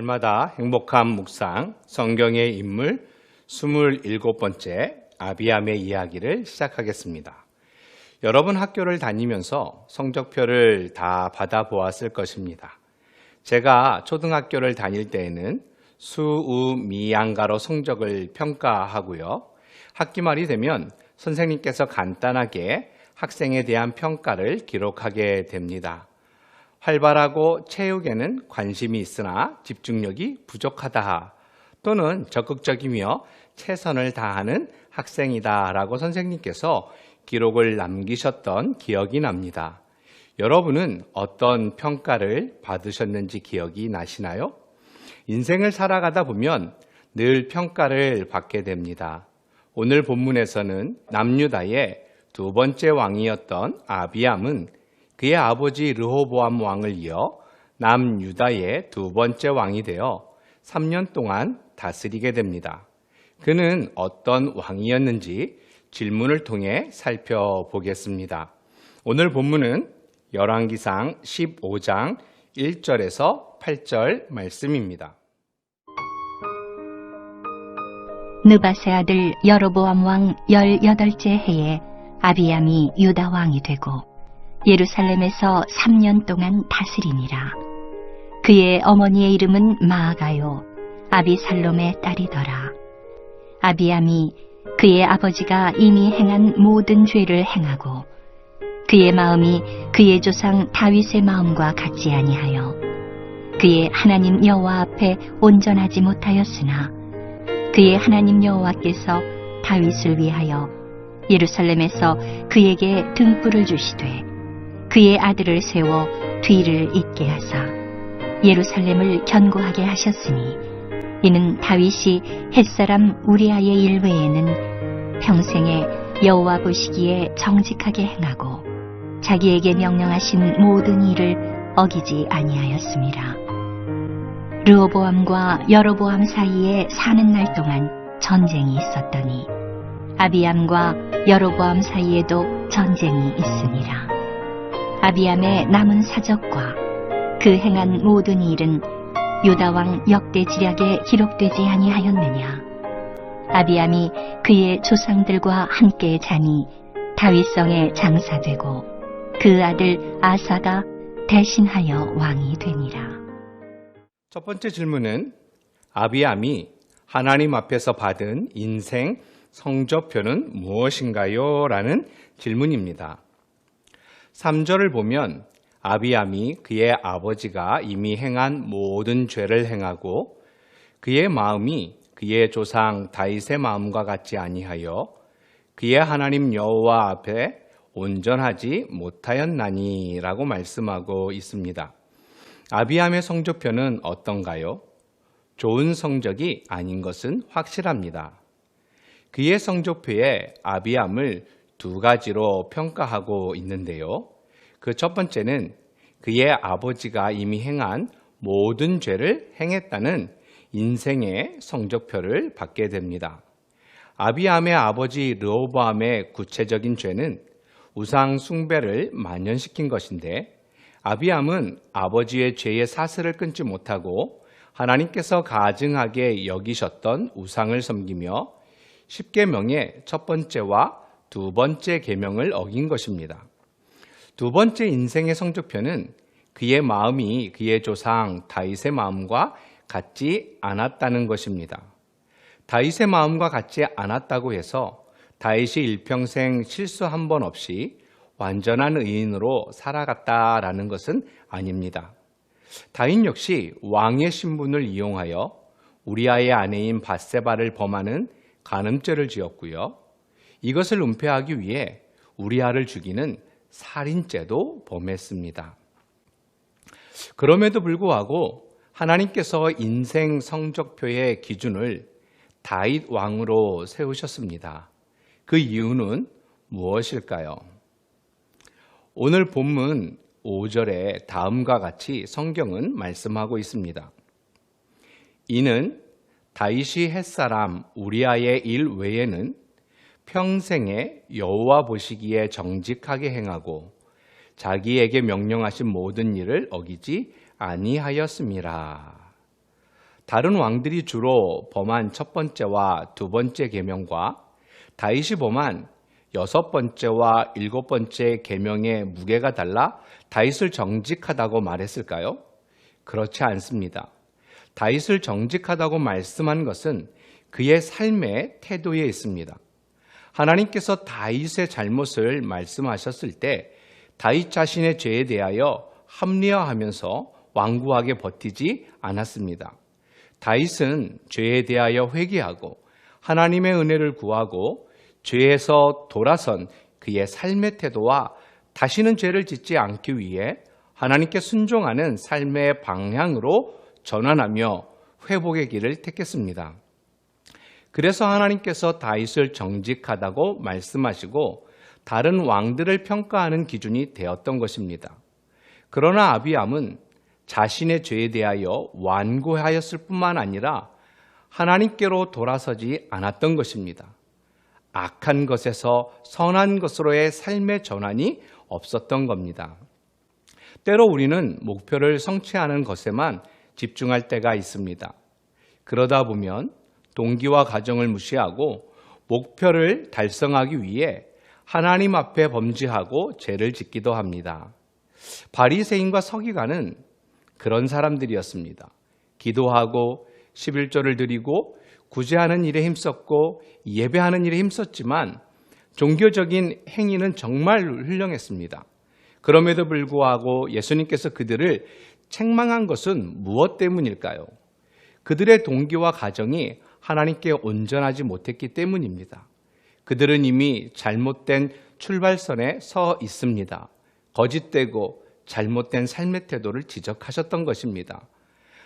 날마다 행복한 묵상, 성경의 인물 27번째 아비암의 이야기를 시작하겠습니다. 여러분 학교를 다니면서 성적표를 다 받아보았을 것입니다. 제가 초등학교를 다닐 때에는 수, 우, 미, 양가로 성적을 평가하고요. 학기 말이 되면 선생님께서 간단하게 학생에 대한 평가를 기록하게 됩니다. 활발하고 체육에는 관심이 있으나 집중력이 부족하다 또는 적극적이며 최선을 다하는 학생이다라고 선생님께서 기록을 남기셨던 기억이 납니다. 여러분은 어떤 평가를 받으셨는지 기억이 나시나요? 인생을 살아가다 보면 늘 평가를 받게 됩니다. 오늘 본문에서는 남유다의 두 번째 왕이었던 아비암은 그의 아버지 르호보암 왕을 이어 남유다의 두 번째 왕이 되어 3년 동안 다스리게 됩니다. 그는 어떤 왕이었는지 질문을 통해 살펴보겠습니다. 오늘 본문은 열왕기상 15장 1절에서 8절 말씀입니다. 느밧의 아들 여로보암 왕 18째 해에 아비암이 유다 왕이 되고 예루살렘에서 3년 동안 다스리니라. 그의 어머니의 이름은 마아가요 아비살롬의 딸이더라. 아비암이 그의 아버지가 이미 행한 모든 죄를 행하고 그의 마음이 그의 조상 다윗의 마음과 같지 아니하여 그의 하나님 여호와 앞에 온전하지 못하였으나 그의 하나님 여호와께서 다윗을 위하여 예루살렘에서 그에게 등불을 주시되 그의 아들을 세워 뒤를 잇게 하사 예루살렘을 견고하게 하셨으니 이는 다윗이 햇사람 우리아의 일 외에는 평생에 여호와 보시기에 정직하게 행하고 자기에게 명령하신 모든 일을 어기지 아니하였습니다. 르호보암과 여로보암 사이에 사는 날 동안 전쟁이 있었더니 아비암과 여로보암 사이에도 전쟁이 있으니라. 아비암의 남은 사적과 그 행한 모든 일은 유다왕 역대지략에 기록되지 아니하였느냐. 아비암이 그의 조상들과 함께 자니 다윗성에 장사되고 그 아들 아사가 대신하여 왕이 되니라. 첫 번째 질문은 아비암이 하나님 앞에서 받은 인생 성적표는 무엇인가요? 라는 질문입니다. 3절을 보면 아비암이 그의 아버지가 이미 행한 모든 죄를 행하고 그의 마음이 그의 조상 다윗의 마음과 같지 아니하여 그의 하나님 여호와 앞에 온전하지 못하였나니 라고 말씀하고 있습니다. 아비암의 성적표는 어떤가요? 좋은 성적이 아닌 것은 확실합니다. 그의 성적표에 아비암을 두 가지로 평가하고 있는데요. 그 첫 번째는 그의 아버지가 이미 행한 모든 죄를 행했다는 인생의 성적표를 받게 됩니다. 아비암의 아버지 르호보암의 구체적인 죄는 우상 숭배를 만연시킨 것인데 아비암은 아버지의 죄의 사슬을 끊지 못하고 하나님께서 가증하게 여기셨던 우상을 섬기며 10계명의 첫 번째와 두 번째 계명을 어긴 것입니다. 두 번째 인생의 성적표는 그의 마음이 그의 조상 다윗의 마음과 같지 않았다는 것입니다. 다윗의 마음과 같지 않았다고 해서 다윗이 일평생 실수 한 번 없이 완전한 의인으로 살아갔다라는 것은 아닙니다. 다윗 역시 왕의 신분을 이용하여 우리아의 아내인 밧세바를 범하는 간음죄를 지었고요. 이것을 은폐하기 위해 우리아를 죽이는 살인죄도 범했습니다. 그럼에도 불구하고 하나님께서 인생 성적표의 기준을 다윗 왕으로 세우셨습니다. 그 이유는 무엇일까요? 오늘 본문 5절에 다음과 같이 성경은 말씀하고 있습니다. 이는 다윗이 햇사람 우리아의 일 외에는 평생에 여호와 보시기에 정직하게 행하고 자기에게 명령하신 모든 일을 어기지 아니하였음이라. 다른 왕들이 주로 범한 첫 번째와 두 번째 계명과 다윗이 범한 여섯 번째와 일곱 번째 계명의 무게가 달라 다윗을 정직하다고 말했을까요? 그렇지 않습니다. 다윗을 정직하다고 말씀한 것은 그의 삶의 태도에 있습니다. 하나님께서 다윗의 잘못을 말씀하셨을 때 다윗 자신의 죄에 대하여 합리화하면서 완고하게 버티지 않았습니다. 다윗은 죄에 대하여 회개하고 하나님의 은혜를 구하고 죄에서 돌아선 그의 삶의 태도와 다시는 죄를 짓지 않기 위해 하나님께 순종하는 삶의 방향으로 전환하며 회복의 길을 택했습니다. 그래서 하나님께서 다윗을 정직하다고 말씀하시고 다른 왕들을 평가하는 기준이 되었던 것입니다. 그러나 아비암은 자신의 죄에 대하여 완고하였을 뿐만 아니라 하나님께로 돌아서지 않았던 것입니다. 악한 것에서 선한 것으로의 삶의 전환이 없었던 겁니다. 때로 우리는 목표를 성취하는 것에만 집중할 때가 있습니다. 그러다 보면 동기와 가정을 무시하고 목표를 달성하기 위해 하나님 앞에 범죄하고 죄를 짓기도 합니다. 바리새인과 서기관은 그런 사람들이었습니다. 기도하고 11조를 드리고 구제하는 일에 힘썼고 예배하는 일에 힘썼지만 종교적인 행위는 정말 훌륭했습니다. 그럼에도 불구하고 예수님께서 그들을 책망한 것은 무엇 때문일까요? 그들의 동기와 가정이 하나님께 온전하지 못했기 때문입니다. 그들은 이미 잘못된 출발선에 서 있습니다. 거짓되고 잘못된 삶의 태도를 지적하셨던 것입니다.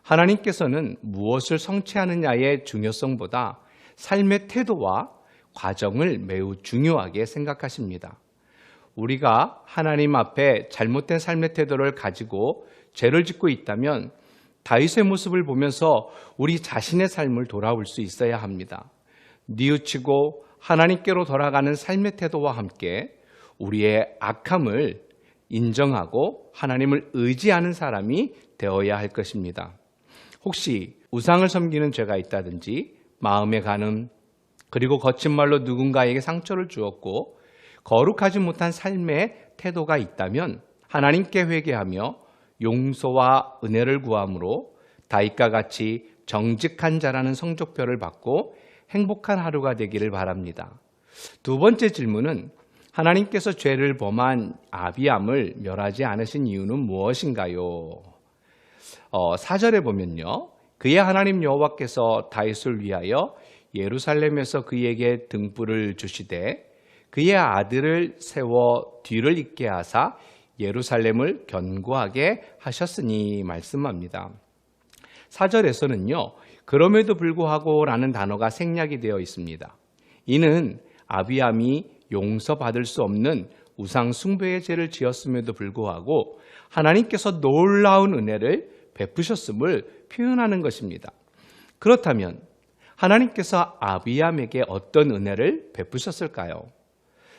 하나님께서는 무엇을 성취하느냐의 중요성보다 삶의 태도와 과정을 매우 중요하게 생각하십니다. 우리가 하나님 앞에 잘못된 삶의 태도를 가지고 죄를 짓고 있다면 다윗의 모습을 보면서 우리 자신의 삶을 돌아볼 수 있어야 합니다. 뉘우치고 하나님께로 돌아가는 삶의 태도와 함께 우리의 악함을 인정하고 하나님을 의지하는 사람이 되어야 할 것입니다. 혹시 우상을 섬기는 죄가 있다든지 마음의 간음, 그리고 거친 말로 누군가에게 상처를 주었고 거룩하지 못한 삶의 태도가 있다면 하나님께 회개하며 용서와 은혜를 구함으로 다윗과 같이 정직한 자라는 성적표를 받고 행복한 하루가 되기를 바랍니다. 두 번째 질문은 하나님께서 죄를 범한 아비암을 멸하지 않으신 이유는 무엇인가요? 4절에 보면요. 그의 하나님 여호와께서 다윗을 위하여 예루살렘에서 그에게 등불을 주시되 그의 아들을 세워 뒤를 잇게 하사 예루살렘을 견고하게 하셨으니 말씀합니다. 4절에서는요. 그럼에도 불구하고 라는 단어가 생략이 되어 있습니다. 이는 아비암이 용서받을 수 없는 우상 숭배의 죄를 지었음에도 불구하고 하나님께서 놀라운 은혜를 베푸셨음을 표현하는 것입니다. 그렇다면 하나님께서 아비암에게 어떤 은혜를 베푸셨을까요?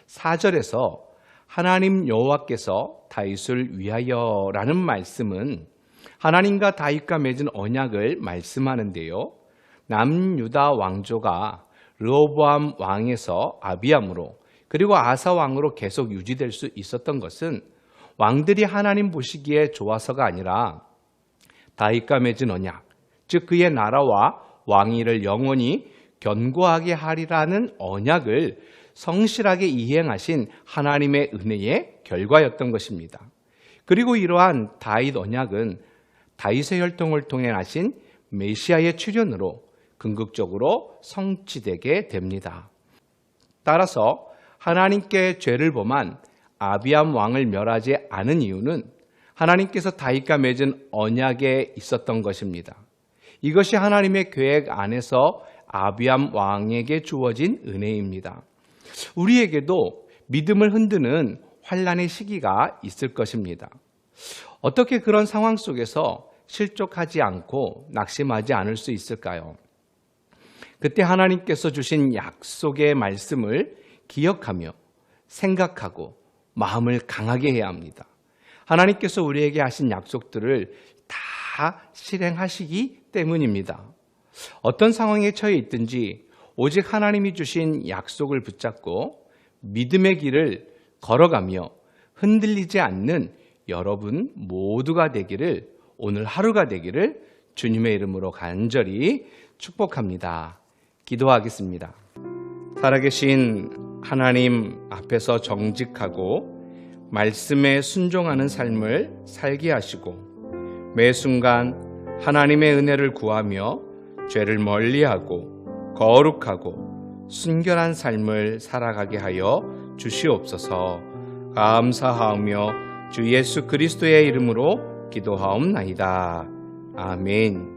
4절에서 하나님 여호와께서 다윗을 위하여라는 말씀은 하나님과 다윗과 맺은 언약을 말씀하는데요. 남유다 왕조가 르호보암 왕에서 아비암으로 그리고 아사 왕으로 계속 유지될 수 있었던 것은 왕들이 하나님 보시기에 좋아서가 아니라 다윗과 맺은 언약, 즉 그의 나라와 왕위를 영원히 견고하게 하리라는 언약을 성실하게 이행하신 하나님의 은혜의 결과였던 것입니다. 그리고 이러한 다윗 언약은 다윗의 혈통을 통해 나신 메시아의 출현으로 궁극적으로 성취되게 됩니다. 따라서 하나님께 죄를 범한 아비암 왕을 멸하지 않은 이유는 하나님께서 다윗과 맺은 언약에 있었던 것입니다. 이것이 하나님의 계획 안에서 아비암 왕에게 주어진 은혜입니다. 우리에게도 믿음을 흔드는 환난의 시기가 있을 것입니다. 어떻게 그런 상황 속에서 실족하지 않고 낙심하지 않을 수 있을까요? 그때 하나님께서 주신 약속의 말씀을 기억하며 생각하고 마음을 강하게 해야 합니다. 하나님께서 우리에게 하신 약속들을 다 다 실행하시기 때문입니다. 어떤 상황에 처해 있든지 오직 하나님이 주신 약속을 붙잡고 믿음의 길을 걸어가며 흔들리지 않는 여러분 모두가 되기를, 오늘 하루가 되기를 주님의 이름으로 간절히 축복합니다. 기도하겠습니다. 살아계신 하나님 앞에서 정직하고 말씀에 순종하는 삶을 살게 하시고 매 순간 하나님의 은혜를 구하며 죄를 멀리하고 거룩하고 순결한 삶을 살아가게 하여 주시옵소서. 감사하며 주 예수 그리스도의 이름으로 기도하옵나이다. 아멘.